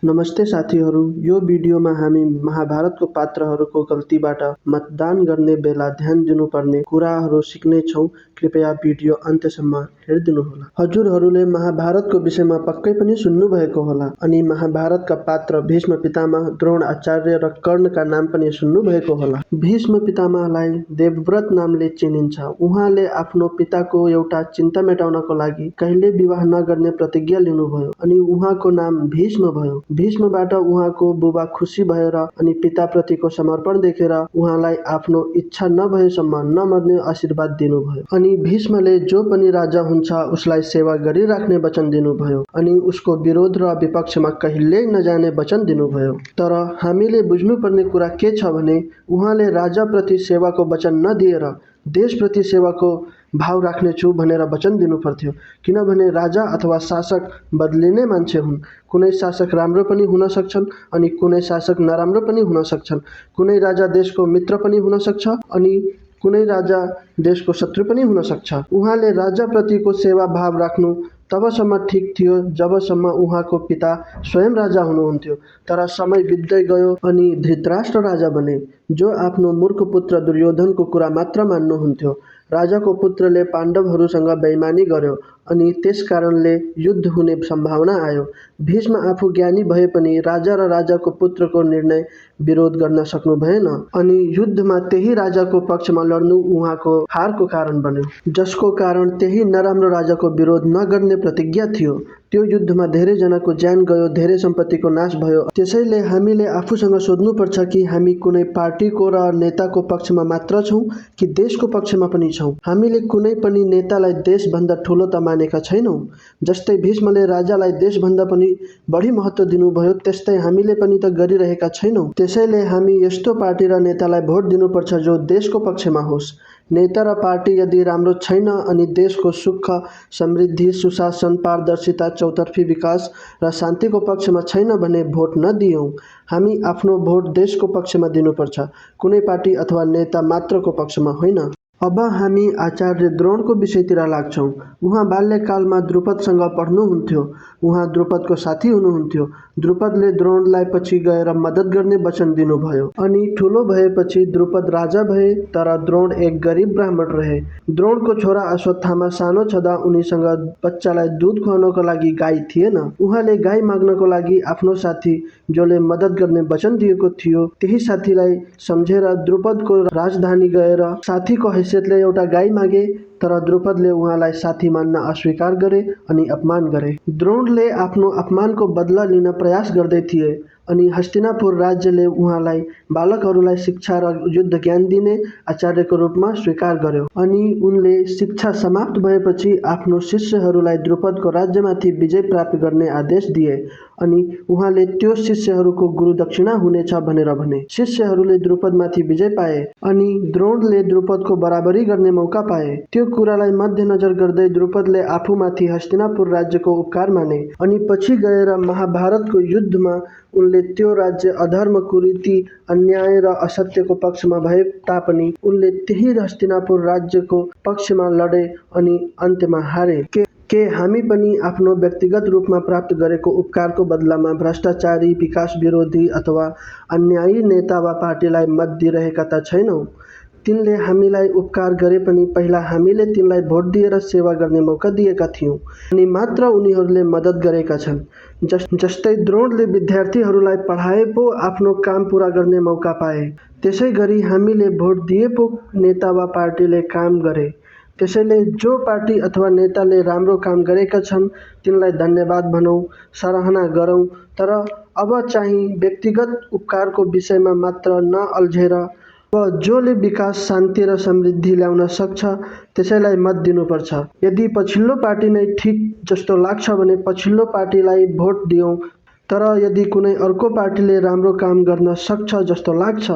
नमस्ते साथीहरू, यो भिडियोमा हामी महाभारतको पात्रहरूको गल्तीबाट मतदान गर्ने बेला ध्यान दिनुपर्ने कुराहरू सिक्नेछौँ। कृपया भिडियो अन्त्यसम्म हेरिदिनुहोला। हजुरहरूले महाभारतको विषयमा पक्कै पनि सुन्नुभएको होला अनि महाभारतका पात्र भीष्म पितामह, द्रोण आचार्य र कर्णका नाम पनि सुन्नुभएको होला। भीष्म पितामहलाई देवव्रत नामले चिनिन्छ। उहाँले आफ्नो पिताको एउटा चिन्ता मेटाउनको लागि कहिले विवाह नगर्ने प्रतिज्ञा लिनुभयो अनि उहाँको नाम भीष्म भयो। भीष्मबाट उहाँको बुबा खुसी भएर अनि पिताप्रतिको समर्पण देखेर उहाँलाई आफ्नो इच्छा नभएसम्म नमर्ने आशीर्वाद दिनुभयो अनि भीष्मले जो पनि राजा हुन्छ उसलाई सेवा गरिराख्ने वचन दिनुभयो अनि उसको विरोध र विपक्षमा कहिल्यै नजाने वचन दिनुभयो। तर हामीले बुझ्नुपर्ने कुरा के छ भने उहाँले राजाप्रति सेवाको वचन नदिएर देशप्रति सेवाको भाव राख्नेछु भनेर वचन दिनुपर्थ्यो। किनभने राजा अथवा शासक बदलिने मान्छे हुन्। कुनै शासक राम्रो पनि हुन सक्छन् अनि कुनै शासक नराम्रो पनि हुन सक्छन्। कुनै राजा देशको मित्र पनि हुन सक्छ अनि कुनै राजा देशको शत्रु पनि हुन सक्छ। उहाँले राजाप्रतिको सेवा भाव राख्नु तबसम्म ठिक थियो जबसम्म उहाँको पिता स्वयं राजा हुनुहुन्थ्यो। तर समय बित्दै गयो अनि धृतराष्ट्र राजा बने, जो आफ्नो मूर्ख पुत्र दुर्योधनको कुरा मात्र मान्नुहुन्थ्यो। राजाको पुत्रले पाण्डवहरूसँग बेइमानी गर्यो अनि त्यस कारणले युद्ध हुने सम्भावना आयो। भीष्म आफू ज्ञानी भए पनि राजा र राजाको पुत्रको निर्णय विरोध गर्न सक्नु भएन अनि युद्धमा त्यही राजाको पक्षमा लड्नु उहाँको हारको कारण बन्यो, जसको कारण त्यही नराम्रो राजाको विरोध नगर्ने प्रतिज्ञा थियो। त्यो युद्धमा धेरै जनाको ज्यान गयो, धेरै सम्पत्तिको नाश भयो। त्यसैले हामीले आफूसँग सोध्नुपर्छ कि हामी कुनै पार्टीको र नेताको पक्षमा मात्र छौँ कि देशको पक्षमा पनि छौँ। हामीले कुनै पनि नेतालाई देशभन्दा ठुलो त मानेका छैनौँ। जस्तै भीष्मले राजालाई देशभन्दा पनि बढी महत्त्व दिनुभयो, त्यस्तै हामीले पनि त गरिरहेका छैनौँ। त्यसैले हामी यस्तो पार्टी र नेतालाई भोट दिनुपर्छ जो देशको पक्षमा होस्। नेता र पार्टी यदि राम्रो छैन अनि देशको सुख, समृद्धि, सुशासन, पारदर्शिता, चौतर्फी विकास र शान्तिको पक्षमा छैन भने भोट नदियौँ। हामी आफ्नो भोट देशको पक्षमा दिनुपर्छ, कुनै पार्टी अथवा नेता मात्रको पक्षमा होइन। अब हामी आचार्य द्रोणको विषयतिर लाग्छौँ। उहाँ बाल्यकालमा द्रुपदसँग पढ्नुहुन्थ्यो। उहाँ द्रुपदको साथी हुनुहुन्थ्यो। द्रुपदले द्रोणलाई पछि गएर मद्दत गर्ने वचन दिनुभयो अनि ठुलो भएपछि द्रुपद राजा भए। तर द्रोण एक गरिब ब्राह्मण रहे। द्रोणको छोरा अश्वत्थामा सानो छँदा उनीसँग बच्चालाई दुध खुवाउनको लागि गाई थिएन। उहाँले गाई माग्नको लागि आफ्नो साथी जसले मद्दत गर्ने वचन दिएको थियो त्यही साथीलाई सम्झेर द्रुपदको राजधानी गएर साथीको हैसियतले एउटा गाई मागे। तर द्रुपदले उहाँलाई साथी मान्न अस्वीकार गरे अनि अपमान गरे। द्रोणले आफ्नो अपमानको बदला लिन प्रयास गर्दै थिए अनि हस्तिनापुर राज्यले उहाँलाई बालकहरूलाई शिक्षा र युद्ध ज्ञान दिने आचार्यको रूपमा स्वीकार गर्यो अनि उनले शिक्षा समाप्त भएपछि आफ्नो शिष्यहरूलाई द्रुपदको राज्यमाथि विजय प्राप्त गर्ने आदेश दिए अनि उहाँले त्यो शिष्यहरूको गुरु दक्षिणा हुनेछ भनेर भने। शिष्यहरूले द्रुपदमाथि विजय पाए अनि द्रोणले द्रुपदको बराबरी गर्ने मौका पाए। त्यो कुरालाई मध्यनजर गर्दै द्रुपदले आफूमाथि हस्तिनापुर राज्यको उपकार माने अनि पछि गएर महाभारतको युद्धमा उनले त्यो राज्य अधर्म, कुरीति, अन्याय र असत्यको पक्षमा भए तापनि उनले त्यही हस्तिनापुर राज्यको पक्षमा लडे अनि अन्त्यमा हारे। के हामी पनि आफ्नो व्यक्तिगत रूपमा प्राप्त गरेको उपकारको बदलामा भ्रष्टाचारी, विकास विरोधी अथवा अन्यायी नेता वा पार्टीलाई मत दिइरहेका त छैनौँ? तिनले हामीलाई उपकार गरे पनि पहिला हामीले तिनलाई भोट दिएर सेवा गर्ने मौका दिएका थियौँ अनि मात्र उनीहरूले मद्दत गरेका छन्। जस्तै द्रोणले विद्यार्थीहरूलाई पढाए पो आफ्नो काम पुरा गर्ने मौका पाए, त्यसै गरी हामीले भोट दिए पो नेता वा पार्टीले काम गरे। त्यसैले जो पार्टी अथवा नेताले राम्रो काम गरेका छन् तिनलाई धन्यवाद भनौँ, सराहना गरौँ। तर अब चाहिँ व्यक्तिगत उपकारको विषयमा मात्र नअल्झेर अब जसले विकास, शान्ति र समृद्धि ल्याउन सक्छ त्यसैलाई मत दिनुपर्छ। यदि पछिल्लो पार्टी नै ठिक जस्तो लाग्छ भने पछिल्लो पार्टीलाई भोट दियौँ। तर यदि कुनै अर्को पार्टीले राम्रो काम गर्न सक्छ जस्तो लाग्छ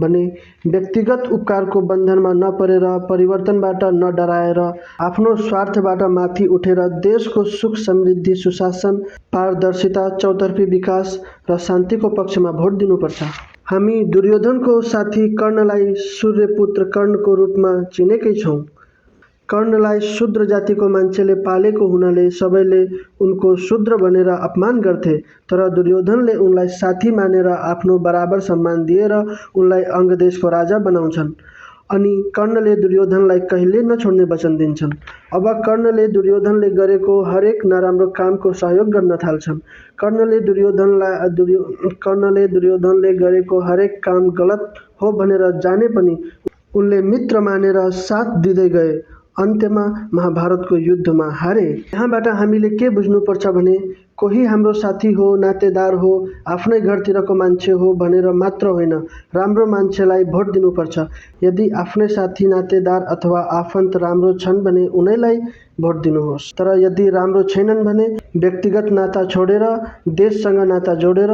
भने व्यक्तिगत उपकारको बन्धनमा नपरेर, परिवर्तनबाट नडराएर, आफ्नो स्वार्थबाट माथि उठेर देशको सुख, समृद्धि, सुशासन, पारदर्शिता, चौतर्फी विकास र शान्तिको पक्षमा भोट दिनुपर्छ। हामी दुर्योधनको साथी कर्णलाई सूर्यपुत्र कर्णको रूपमा चिनेकै छौँ। कर्णलाई शूद्र जातिको मान्छेले पालेको हुनाले सबैले उनको शूद्र भनेर अपमान गर्थे, तर दुर्योधनले उनलाई साथी मानेर आफ्नो बराबर सम्मान दिएर उनलाई अंगदेशको राजा बनाउँछन्। अनि कर्णले दुर्योधनलाई कहिले नछोड्ने वचन दिन्छन्। अब कर्णले दुर्योधनले गरेको हरेक नराम्रो कामको सहयोग गर्न थाल्छन्। कर्णले दुर्योधनले गरेको हरेक काम गलत हो भनेर जाने पनि उनले मित्र मानेर साथ दिँदै गए। अन्त्यमा महाभारतको युद्धमा हारे। यहाँबाट हामीले के बुझ्नुपर्छ भने कोही हाम्रो साथी हो, नातेदार हो, आफ्नै घरतिरको मान्छे हो भनेर मात्र होइन, राम्रो मान्छेलाई भोट दिनुपर्छ। यदि आफ्नै साथी, नातेदार अथवा आफन्त राम्रो छन् भने उनैलाई भोट दिनुहोस्। तर यदि राम्रो छैनन् भने व्यक्तिगत नाता छोडेर देशसँग नाता जोडेर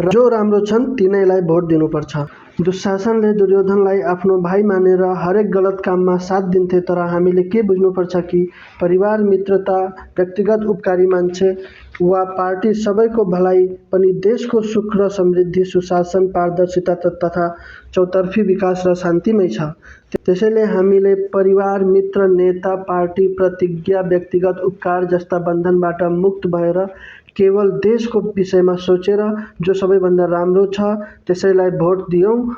जो राम्रो छन् तिनैलाई भोट दिनुपर्छ। दुशासनले दुर्योधनलाई आफ्नो भाइ मानेर हरेक गलत काममा साथ दिन्थे, तर हामीले के बुझ्नुपर्छ कि परिवार, मित्रता, व्यक्तिगत उपकारी मान्छे वा पार्टी सबैको भलाइ पनि देशको सुख र समृद्धि, सुशासन, पारदर्शिता तथा चौतर्फी विकास र शान्तिमै छ। त्यसैले हामीले परिवार, मित्र, नेता, पार्टी, प्रतिज्ञा, व्यक्तिगत उपकार जस्ता बन्धनबाट मुक्त भएर केवल देशको विषयमा सोचेर जो सबैभन्दा राम्रो छ त्यसैलाई भोट दियौँ।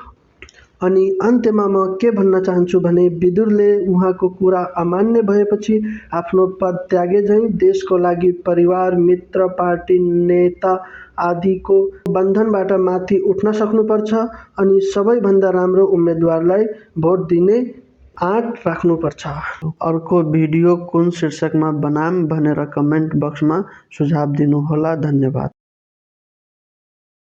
अनि अन्त्यमा म के भन्न चाहन्छु भने विदुरले उहाँको कुरा अमान्य भएपछि आफ्नो पद त्यागे झैँ देशको लागि परिवार, मित्र, पार्टी, नेता आदिको बन्धनबाट माथि उठ्न सक्नुपर्छ अनि सबैभन्दा राम्रो उम्मेदवारलाई भोट दिने आँट राख्नुपर्छ। अर्को भिडियो कुन शीर्षकमा बनाम भनेर कमेन्ट बक्समा सुझाव दिनुहोला। धन्यवाद।